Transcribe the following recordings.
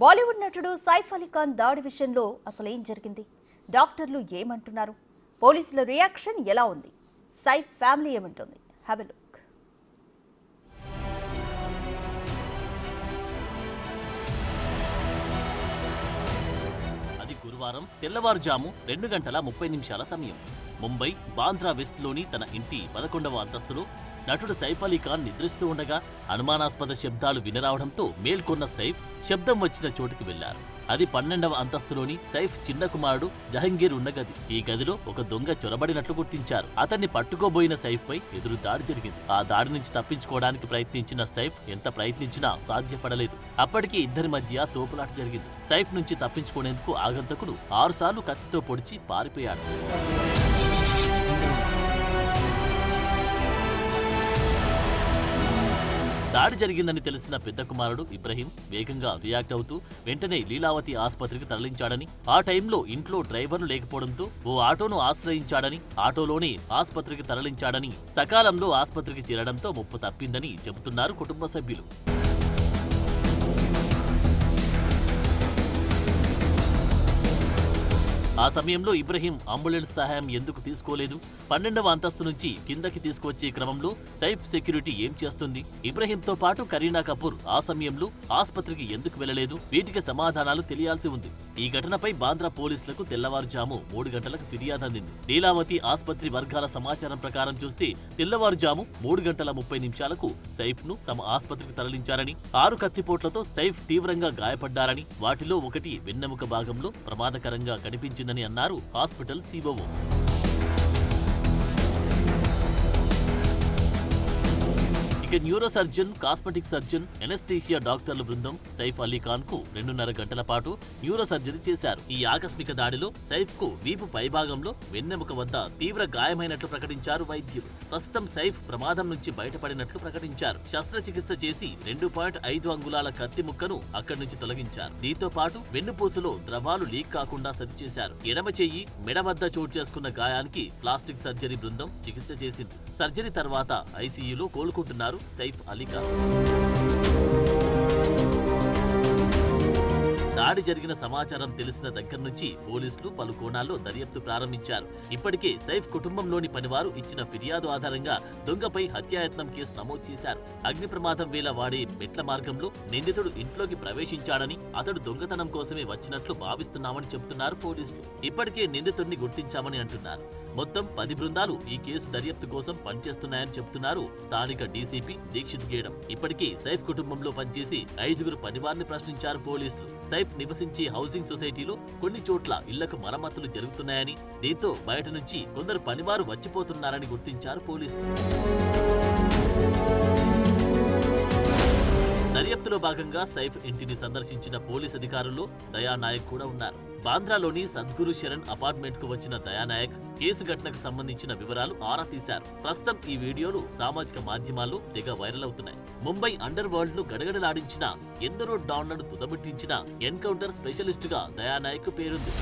బాలీవుడ్ నటుడు సైఫ్ అలీ ఖాన్ దాడి విషయంలో అసలేం జరిగింది? డాక్టర్లు ఏమంటున్నారు? పోలీసుల రియాక్షన్ ఎలా ఉంది? సైఫ్ ఫ్యామిలీ ఏమంటుంది? Have a look. అది గురువారం తెల్లవారుజాము 2 గంటల 30 నిమిషాల సమయం. ముంబై బాంద్రా వెస్ట్లోని తన ఇంటి 11వ అంతస్తులో నటుడు సైఫ్ అలీ ఖాన్ నిద్రిస్తూ ఉండగా అనుమానాస్పద శబ్దాలు వినరావడంతో మేల్కొన్న సైఫ్ శబ్దం వచ్చిన చోటుకి వెళ్లారు. అది 12వ అంతస్తులోని సైఫ్ చిన్న కుమారుడు జహంగీర్ ఉన్న గది. ఈ గదిలో ఒక దొంగ చొరబడినట్లు గుర్తించారు. అతన్ని పట్టుకోబోయిన సైఫ్ పై ఎదురు దాడి జరిగింది. ఆ దాడి నుంచి తప్పించుకోవడానికి ప్రయత్నించిన సైఫ్ ఎంత ప్రయత్నించినా సాధ్యపడలేదు. అప్పటికి ఇద్దరి మధ్య తోపులాట జరిగింది. సైఫ్ నుంచి తప్పించుకునేందుకు ఆగంతకుడు 6 సార్లు కత్తితో పొడిచి పారిపోయాడు. దాడి జరిగిందని తెలిసిన పెద్ద కుమారుడు ఇబ్రహీం వేగంగా రియాక్ట్ అవుతూ వెంటనే లీలావతి ఆసుపత్రికి తరలించాడని, ఆ టైంలో ఇంట్లో డ్రైవర్లు లేకపోవడంతో ఓ ఆటోను ఆశ్రయించాడని, ఆటోలోనే ఆసుపత్రికి తరలించాడని, సకాలంలో ఆసుపత్రికి చేరడంతో ముప్పు తప్పిందని చెబుతున్నారు కుటుంబ సభ్యులు. ఆ సమయంలో ఇబ్రహీం అంబులెన్స్ సహాయం ఎందుకు తీసుకోలేదు? 12వ అంతస్తు నుంచి కిందకి తీసుకువచ్చే క్రమంలో సైఫ్ సెక్యూరిటీ ఏం చేస్తుంది? ఇబ్రహీంతో పాటు కరీనా కపూర్ ఆ సమయంలో ఆసుపత్రికి ఎందుకు వెళ్లలేదు? వీటికి సమాధానాలు తెలియాల్సి ఉంది. ఈ ఘటనపై బాంద్రా పోలీసులకు తెల్లవారుజాము 3 గంటలకు ఫిర్యాదు అందింది. లీలావతి ఆసుపత్రి వర్గాల సమాచారం ప్రకారం చూస్తే తెల్లవారుజాము 3 గంటల 30 నిమిషాలకు సైఫ్ ను తమ ఆసుపత్రికి తరలించారని, 6 కత్తిపోట్లతో సైఫ్ తీవ్రంగా గాయపడ్డారని, వాటిలో ఒకటి వెన్నెముక భాగంలో ప్రమాదకరంగా కనిపించింది అన్నారు హాస్పిటల్ సిఓఓ. ఇక neuro surgeon, cosmetic surgeon, anaesthesia డాక్టర్ల బృందం సైఫ్ అలీ ఖాన్ కు 2.5 గంటల పాటు న్యూరో సర్జరీ చేశారు. ఈ ఆకస్మిక దాడిలో సైఫ్ కు వీపు పైభాగంలో వెన్నెముక వద్ద తీవ్ర గాయమైనట్లు ప్రకటించారు వైద్యులు. ప్రస్తుతం సైఫ్ ప్రమాదం నుంచి బయటపడినట్లు ప్రకటించారు. శస్త్రచికిత్స చేసి 2.5 అంగుళాల కత్తి ముక్కను అక్కడి నుంచి తొలగించారు. దీంతో పాటు వెన్నుపూసలో ద్రవాలు లీక్ కాకుండా సరిచేశారు. ఎడమ చెయ్యి, మెడ వద్ద చోటు చేసుకున్న గాయానికి ప్లాస్టిక్ సర్జరీ బృందం చికిత్స చేసింది. సర్జరీ తర్వాత ఐసీయూలో కోలుకుంటున్నారు సైఫ్ అలీ ఖాన్. దాడి జరిగిన సమాచారం తెలిసిన దగ్గర నుంచి పోలీసులు పలు కోణాల్లో దర్యాప్తు ప్రారంభించారు. ఇప్పటికే సైఫ్ కుటుంబంలోని పనివారు ఇచ్చిన ఫిర్యాదు ఆధారంగా దొంగపై హత్యాయత్నం కేసు నమోదు చేశారు. అగ్ని ప్రమాదం వేళ వాడే మెట్ల మార్గంలో నిందితుడు ఇంట్లోకి ప్రవేశించాడని, అతడు దొంగతనం కోసమే వచ్చినట్లు భావిస్తున్నామని చెబుతున్నారు పోలీసులు. ఇప్పటికే నిందితుడిని గుర్తించామని అంటున్నారు. మొత్తం 10 బృందాలు ఈ కేసు దర్యాప్తు కోసం పనిచేస్తున్నాయని చెబుతున్నారు స్థానిక డీసీపీ దీక్షిత్ గేడం. ఇప్పటికే సైఫ్ కుటుంబంలో పనిచేసి 5గురు పనివారిని ప్రశ్నించారు పోలీసులు. సైఫ్ నివసించే హౌసింగ్ సొసైటీలో కొన్ని చోట్ల ఇళ్లకు మరమ్మతులు జరుగుతున్నాయని, దీంతో బయట నుంచి కొందరు పనివారు వచ్చిపోతున్నారని గుర్తించారు పోలీసులు. దర్యాప్తులో భాగంగా సైఫ్ ఇంటిని సందర్శించిన పోలీస్ అధికారుల్లో దయానాయక్ కూడా ఉన్నారు. బాంద్రాలోని సద్గురు శరణ్ అపార్ట్మెంట్ కు వచ్చిన దయానాయక్ కేసు ఘటనకు సంబంధించిన వివరాలు ఆరా తీశారు. ప్రస్తుతం ఈ వీడియోలు సామాజిక మాధ్యమాల్లో తెగ వైరల్ అవుతున్నాయి. ముంబై అండర్ వరల్డ్ ను గడగడలాడించిన, ఎందరో డాన్లను తుదముట్టించిన ఎన్కౌంటర్ స్పెషలిస్ట్ గా దయానాయక్ పేరుంది.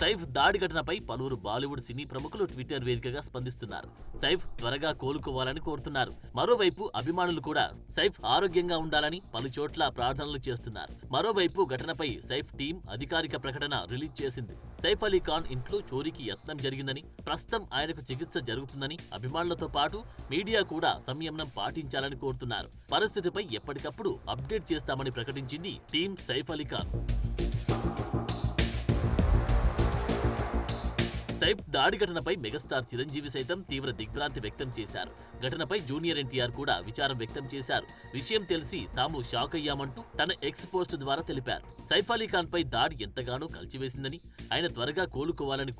సైఫ్ దాడి ఘటనపై పలువురు బాలీవుడ్ సినీ ప్రముఖులు ట్విట్టర్ వేదికగా స్పందిస్తున్నారు. సైఫ్ త్వరగా కోలుకోవాలని కోరుతున్నారు. మరోవైపు అభిమానులు కూడా సైఫ్ ఆరోగ్యంగా ఉండాలని పలు చోట్ల ప్రార్థనలు చేస్తున్నారు. మరోవైపు ఘటనపై సైఫ్ టీం అధికారిక ప్రకటన రిలీజ్ చేసింది. సైఫ్ అలీ ఖాన్ ఇంట్లో చోరీకి యత్నం జరిగిందని, ప్రస్తుతం ఆయనకు చికిత్స జరుగుతుందని, అభిమానులతో పాటు మీడియా కూడా సంయమనం పాటించాలని కోరుతున్నారు. పరిస్థితిపై ఎప్పటికప్పుడు అప్డేట్ చేస్తామని ప్రకటించింది టీం సైఫ్ అలీ ఖాన్. సైఫ్ దాడి ఘటనపై మెగాస్టార్ చిరంజీవి సైతం తీవ్ర దిగ్భ్రాంతి వ్యక్తం చేశారు. ఘటనపై జూనియర్ ఎన్టీఆర్ కూడా విచారం వ్యక్తం చేశారు. విషయం తెలిసి తాము షాక్ అయ్యామంటూ తన ఎక్స్ పోస్ట్ ద్వారా తెలిపారు. సైఫ్ అలీ ఖాన్ పై దాడి ఎంతగానో కలిచివేసిందని, ఆయన త్వరగా కోలుకోవాలని